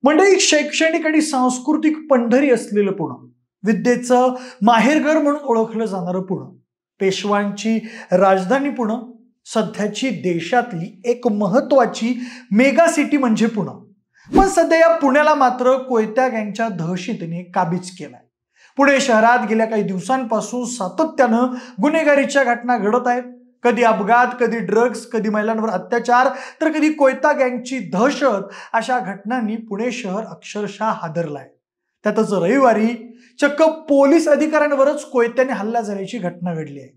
मंडळी, शैक्षणिक आणि सांस्कृतिक पंढरी असलेलं पुणे, विद्येचं माहेरघर म्हणून ओळखलं जाणारं पुणे, पेशवांची राजधानी पुणे, सध्याची देशातली एक महत्वाची मेगा सिटी म्हणजे पुणे. पण सध्या या पुण्याला मात्र कोयत्या गँगच्या दहशतीने काबीज केलाय. पुणे शहरात गेल्या काही दिवसांपासून सातत्यानं गुन्हेगारीच्या घटना घडत आहेत. कधी अपघात, कधी ड्रग्ज, कधी महिलांवर अत्याचार, तर कधी कोयता गँगची दहशत. अशा घटनांनी पुणे शहर अक्षरशः हादरलाय. त्यातच रविवारी चक्क पोलीस अधिकाऱ्यांवरच कोयत्याने हल्ला झाल्याची घटना घडली आहे.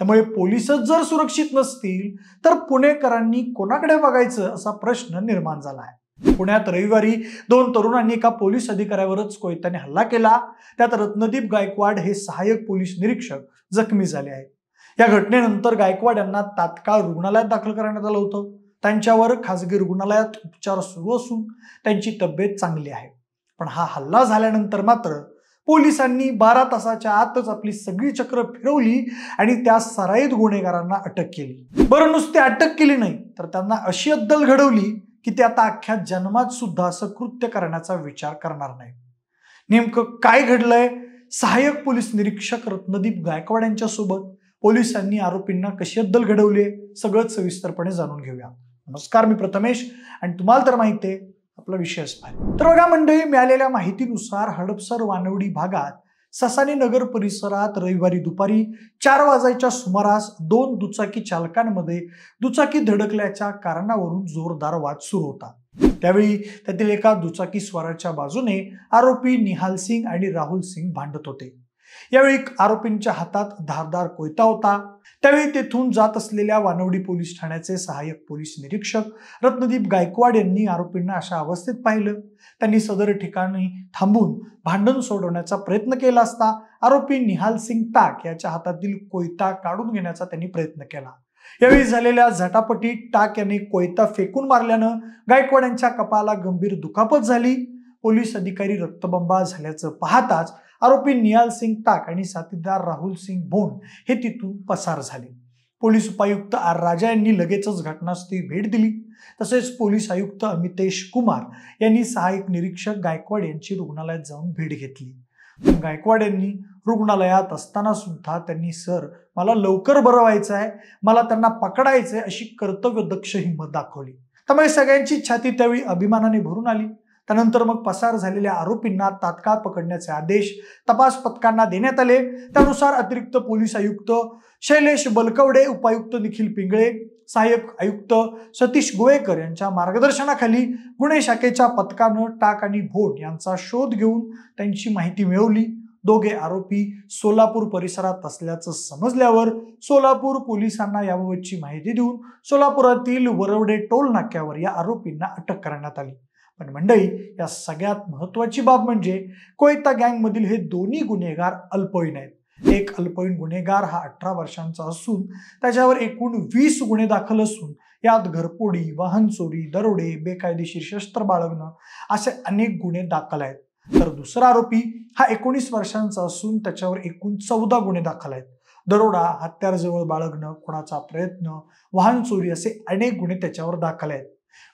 त्यामुळे पोलीसच जर सुरक्षित नसतील तर पुणेकरांनी कोणाकडे बघायचं असा प्रश्न निर्माण झाला आहे. पुण्यात रविवारी 2 तरुणांनी एका पोलीस अधिकाऱ्यावरच कोयत्याने हल्ला केला. त्यात रत्नदीप गायकवाड हे सहाय्यक पोलीस निरीक्षक जखमी झाले आहेत. या घटनेनंतर गायकवाड यांना तात्काळ रुग्णालयात दाखल करण्यात आलं होतं. त्यांच्यावर खासगी रुग्णालयात उपचार सुरू असून त्यांची तब्येत चांगली आहे. पण हा हल्ला झाल्यानंतर मात्र पोलिसांनी 12 तासाच्या आतच आपली सगळी चक्र फिरवली आणि त्या सराईत गुन्हेगारांना अटक केली. बरं, नुसती अटक केली नाही तर त्यांना अशी अद्दल घडवली की ते आता अख्ख्या जन्मात सुद्धा असं कृत्य करण्याचा विचार करणार नाही. नेमकं काय घडलंय, सहाय्यक पोलीस निरीक्षक रत्नदीप गायकवाड यांच्या सोबत पोलिसांनी आरोपींना कशी अद्दल घडवली, सगळंच सविस्तरपणे जाणून घेऊया. नमस्कार, मी प्रथमेश आणि तुम्हाला तर माहिती आहे आपला विषयच पाहिजे. तर बघा मंडळी, मिळालेल्या माहितीनुसार हडपसर वानवडी भागात ससानी नगर परिसरात रविवारी दुपारी 4 वाजायच्या सुमारास 2 दुचाकी चालकांमध्ये दुचाकी धडकल्याच्या कारणावरून जोरदार वाद सुरू होता. त्यावेळी त्यातील एका दुचाकी स्वाराच्या बाजूने आरोपी निहाल सिंग आणि राहुल सिंग भांडत होते. यावेळी आरोपींच्या हातात धारदार कोयता होता. त्यावेळी तेथून जात असलेल्या वानवडी पोलीस ठाण्याचे सहाय्यक पोलीस निरीक्षक रत्नदीप गायकवाड यांनी आरोपींना अशा अवस्थेत पाहिलं. त्यांनी सदर ठिकाणी थांबून भांडण सोडवण्याचा प्रयत्न केला असता आरोपी निहाल सिंग टाक याच्या हातातील कोयता काढून घेण्याचा त्यांनी प्रयत्न केला. यावेळी झालेल्या झटापटीत टाक यांनी कोयता फेकून मारल्यानं गायकवाड यांच्या कपाळाला गंभीर दुखापत झाली. पोलीस अधिकारी रक्तबंबाळ झाल्याचं पाहताच आरोपी निहाल सिंग टाक आणि साथीदार राहुल सिंग भोंड हे तिथून पसार झाले. पोलीस उपायुक्त आर राजा यांनी लगेचच घटनास्थळी भेट दिली. तसेच पोलीस आयुक्त अमितेश कुमार यांनी सहाय्यक निरीक्षक गायकवाड यांची रुग्णालयात जाऊन भेट घेतली. गायकवाड यांनी रुग्णालयात असताना सुद्धा त्यांनी सर, मला लवकर बरं व्हायचं आहे, मला त्यांना पकडायचंय अशी कर्तव्यदक्ष हिंमत दाखवली. त्यामुळे सगळ्यांची छाती त्यावेळी अभिमानाने भरून आली. त्यानंतर मग पसार झालेल्या आरोपींना तात्काळ पकडण्याचे आदेश तपास पथकांना देण्यात आले. त्यानुसार अतिरिक्त पोलीस आयुक्त शैलेश बलकवडे, उपायुक्त निखिल पिंगळे, सहाय्यक आयुक्त सतीश गोवेकर यांच्या मार्गदर्शनाखाली गुन्हे शाखेच्या पथकानं टाक आणि भोंड यांचा शोध घेऊन त्यांची माहिती मिळवली. दोघे आरोपी सोलापूर परिसरात असल्याचं समजल्यावर सोलापूर पोलिसांना याबाबतची माहिती देऊन सोलापुरातील वरवडे टोल नाक्यावर या आरोपींना अटक करण्यात आली. पण मंडळी, या सगळ्यात महत्वाची बाब म्हणजे कोयता गँग मधील हे दोन्ही गुन्हेगार अल्पवयीन आहेत. एक अल्पवयीन गुन्हेगार हा 18 वर्षांचा असून त्याच्यावर एकूण 20 गुन्हे दाखल असून यात घरफोडी, वाहन चोरी, दरोडे, बेकायदेशीर शस्त्र बाळगणं असे अनेक गुन्हे दाखल आहेत. तर दुसरा आरोपी हा 19 वर्षांचा असून त्याच्यावर एकूण 14 गुन्हे दाखल आहेत. दरोडा, हत्यार जवळ बाळगणं, खुनाचा प्रयत्न, वाहन चोरी असे अनेक गुन्हे त्याच्यावर दाखल आहेत.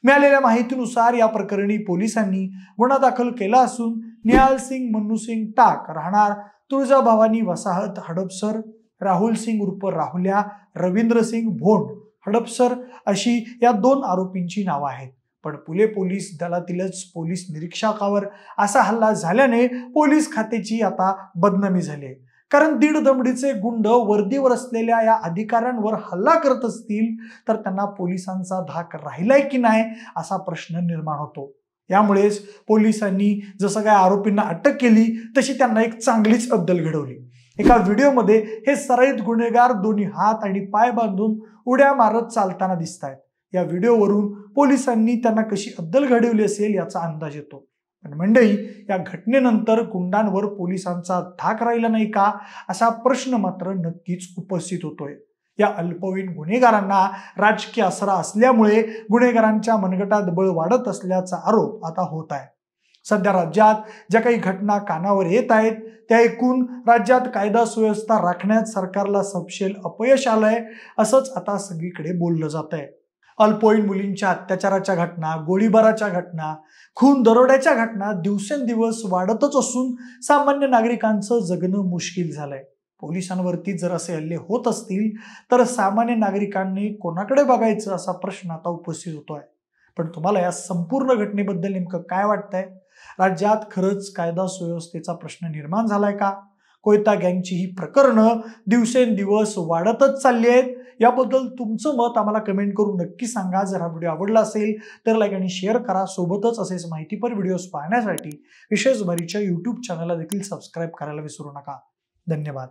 मिळालेल्या माहितीनुसार या प्रकरणी पोलिसांनी गुन्हा दाखल केला असून निहाल सिंग मन्नू सिंग टाक राहणार तुळजाभवानी वसाहत हडपसर, राहुल सिंग उर्फ राहुल्या, रवींद्र सिंग भोंड हडपसर अशी या 2 आरोपींची नावं आहेत. पण पुणे पोलीस दलातीलच पोलीस निरीक्षकावर असा हल्ला झाल्याने पोलीस खात्याची आता बदनामी झाली आहे. कारण 1.5 दमडीचे गुंड वर्दीवर असलेल्या या अधिकाऱ्यांवर हल्ला करत असतील तर त्यांना पोलिसांचा धाक राहिलाय की नाही असा प्रश्न निर्माण होतो. यामुळेच पोलिसांनी जसं काय आरोपींना अटक केली तशी त्यांना एक चांगलीच अद्दल घडवली. एका व्हिडिओमध्ये हे सराईत गुन्हेगार दोन्ही हात आणि पाय बांधून उड्या मारत चालताना दिसत आहेत. या व्हिडिओवरून पोलिसांनी त्यांना कशी अद्दल घडवली असेल याचा अंदाज येतो. पण मंडळी, या घटनेनंतर गुंडांवर पोलिसांचा धाक राहिला नाही का असा प्रश्न मात्र नक्कीच उपस्थित होतोय. या अल्पवयीन गुन्हेगारांना राजकीय आसरा असल्यामुळे गुन्हेगारांच्या मनगटात बळ वाढत असल्याचा आरोप आता होत आहे. सध्या राज्यात ज्या काही घटना कानावर येत आहेत त्या ऐकून राज्यात कायदा सुव्यवस्था राखण्यात सरकारला सपशेल अपयश आलंय असंच आता सगळीकडे बोललं जात आहे. अल्पवयीन मुलींच्या अत्याचाराच्या घटना, गोळीबाराच्या घटना, खून दरोड्याच्या घटना दिवसेंदिवस वाढतच असून सामान्य नागरिकांचं जगणं मुश्किल झालंय. पोलिसांवरती जर असे हल्ले होत असतील तर सामान्य नागरिकांनी कोणाकडे बघायचं असा प्रश्न आता उपस्थित होतोय. पण तुम्हाला या संपूर्ण घटनेबद्दल नेमकं काय वाटतंय? राज्यात खरंच कायदा सुव्यवस्थेचा प्रश्न निर्माण झालाय का? कोयता गँगची ही प्रकरणं दिवसेंदिवस वाढतच चालली आहेत. याबद्दल तुमचं मत आम्हाला कमेंट करून नक्की सांगा. जर हा व्हिडिओ आवडला असेल तर लाईक आणि शेअर करा. सोबतच असेच माहितीपर व्हिडिओज पाहण्यासाठी विशेष भरीच्या YouTube चॅनलला देखील सबस्क्राईब करायला विसरू नका. धन्यवाद.